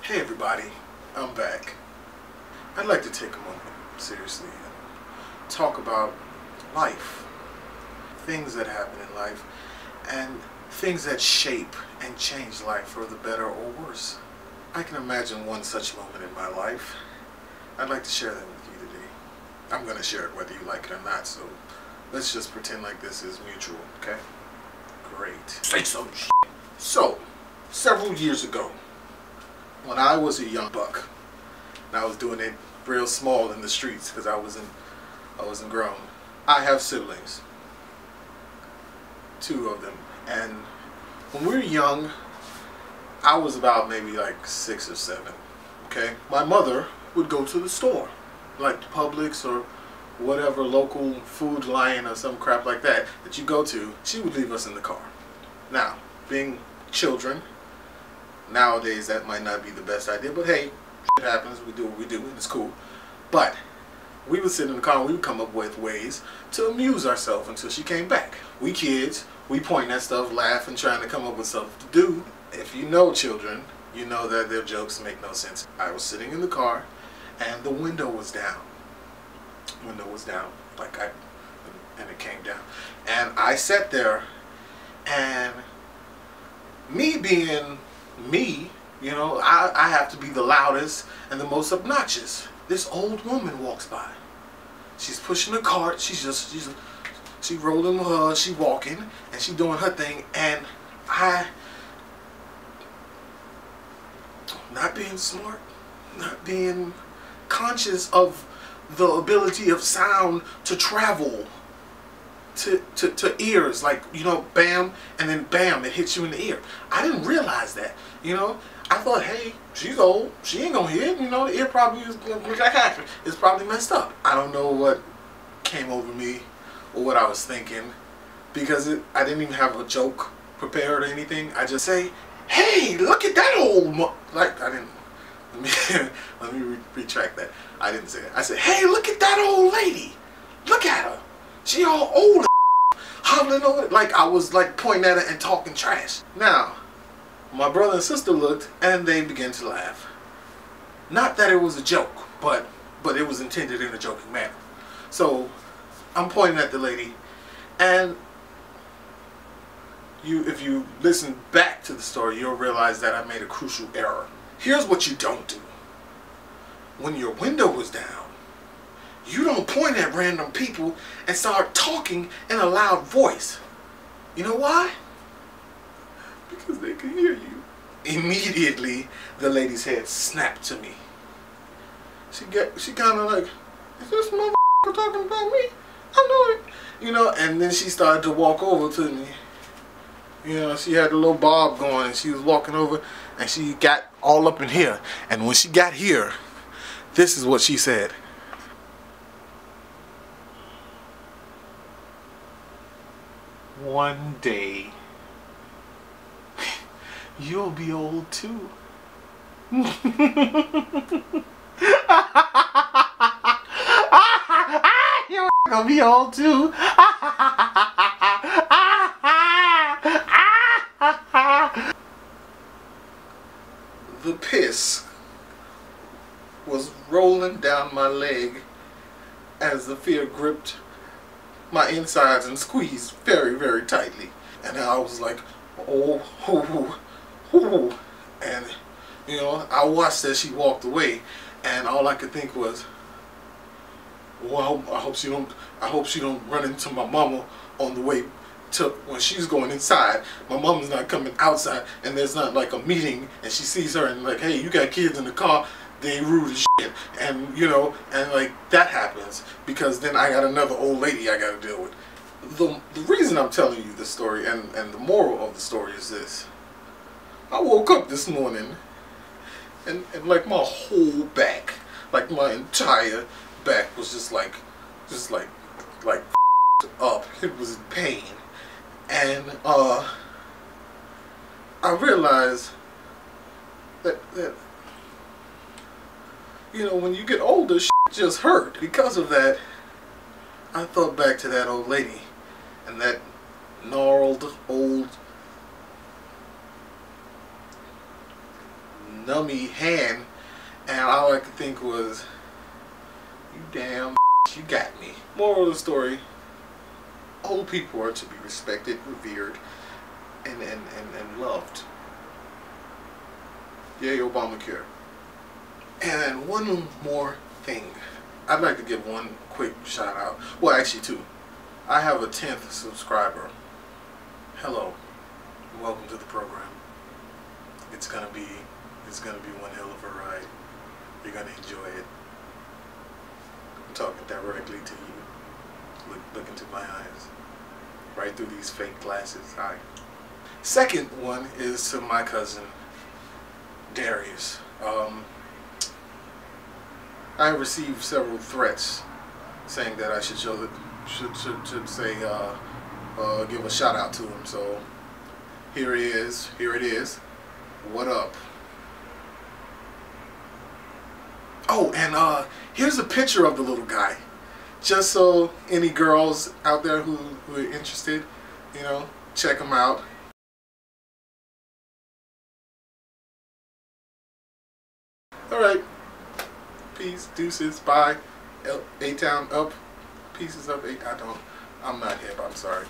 Hey everybody, I'm back. I'd like to take a moment, seriously, and talk about life, things that happen in life, and things that shape and change life for the better or worse. I can imagine one such moment in my life. I'd like to share that with you today. I'm going to share it whether you like it or not, so let's just pretend like this is mutual, okay? Great. Say some shit. So, several years ago, when I was a young buck, and I was doing it real small in the streets because I wasn't grown. I have siblings, 2 of them, and when we were young, I was about maybe like 6 or 7. Okay, my mother would go to the store, like Publix or whatever local food line or some crap like that you go to. She would leave us in the car. Now, being children, nowadays that might not be the best idea, but hey, shit happens, we do what we do, and it's cool. But we would sit in the car and we would come up with ways to amuse ourselves until she came back. We kids, we point at stuff, laugh, and trying to come up with stuff to do. If you know children, you know that their jokes make no sense. I was sitting in the car and the window was down. And it came down. And I sat there, and me being me, you know, I have to be the loudest and the most obnoxious. This old woman walks by. She's pushing a cart. She's rolling with her. She walking and she doing her thing. And I, not being smart, not being conscious of the ability of sound to travel to ears, like, you know, bam, and then bam, it hits you in the ear. I didn't realize that, you know. I thought, hey, she's old, she ain't gonna hear it, you know, the ear probably is, it's probably messed up. I don't know what came over me or what I was thinking, because I didn't even have a joke prepared or anything. I just say, hey, look at that old like, I didn't, let me retract that. I didn't say that. I said, hey, look at that old lady. Look at her. She all old, hobbling over, like I was like pointing at her and talking trash. Now, my brother and sister looked and they began to laugh. Not that it was a joke, but it was intended in a joking manner. So I'm pointing at the lady, and if you listen back to the story, you'll realize that I made a crucial error. Here's what you don't do. When your window was down, you don't point at random people and start talking in a loud voice. You know why? Because they can hear you. Immediately, the lady's head snapped to me. She kind of like, is this motherfucker talking about me? I know it. You know, and then she started to walk over to me. You know, she had a little bob going and she was walking over and she got all up in here. And when she got here, this is what she said. One day, you'll be old too. You're gonna be old too. The piss was rolling down my leg as the fear gripped my insides and squeezed very, very tightly. And I was like, oh, and you know, I watched as she walked away, and all I could think was, well, I hope she don't run into my mama on the way to when she's going inside. My mama's not coming outside, and there's not like a meeting, and she sees her and like, hey, you got kids in the car, they rude as shit, and you know, and like that happens because then I got another old lady I got to deal with. The reason I'm telling you this story and the moral of the story is this: I woke up this morning and like my whole back, like my entire back was just like up. It was in pain, and I realized that you know, when you get older, shit just hurt. Because of that, I thought back to that old lady and that gnarled old nummy hand, and all I could think was, you damn, you got me. Moral of the story, old people are to be respected, revered, and loved. Yay, Obamacare. And one more thing. I'd like to give one quick shout out. Well, actually two. I have a 10th subscriber. Hello. Welcome to the program. It's gonna be one hell of a ride. You're gonna enjoy it. I'm talking directly to you. Look into my eyes. Right through these fake glasses. Hi. Second one is to my cousin Darius. I received several threats saying that I should give a shout out to him. So here it is. What up? Oh, and here's a picture of the little guy, just so any girls out there who are interested, you know, check him out. All right. Peace, deuces, bye. A-Town up. Pieces up. I'm not hip. I'm sorry.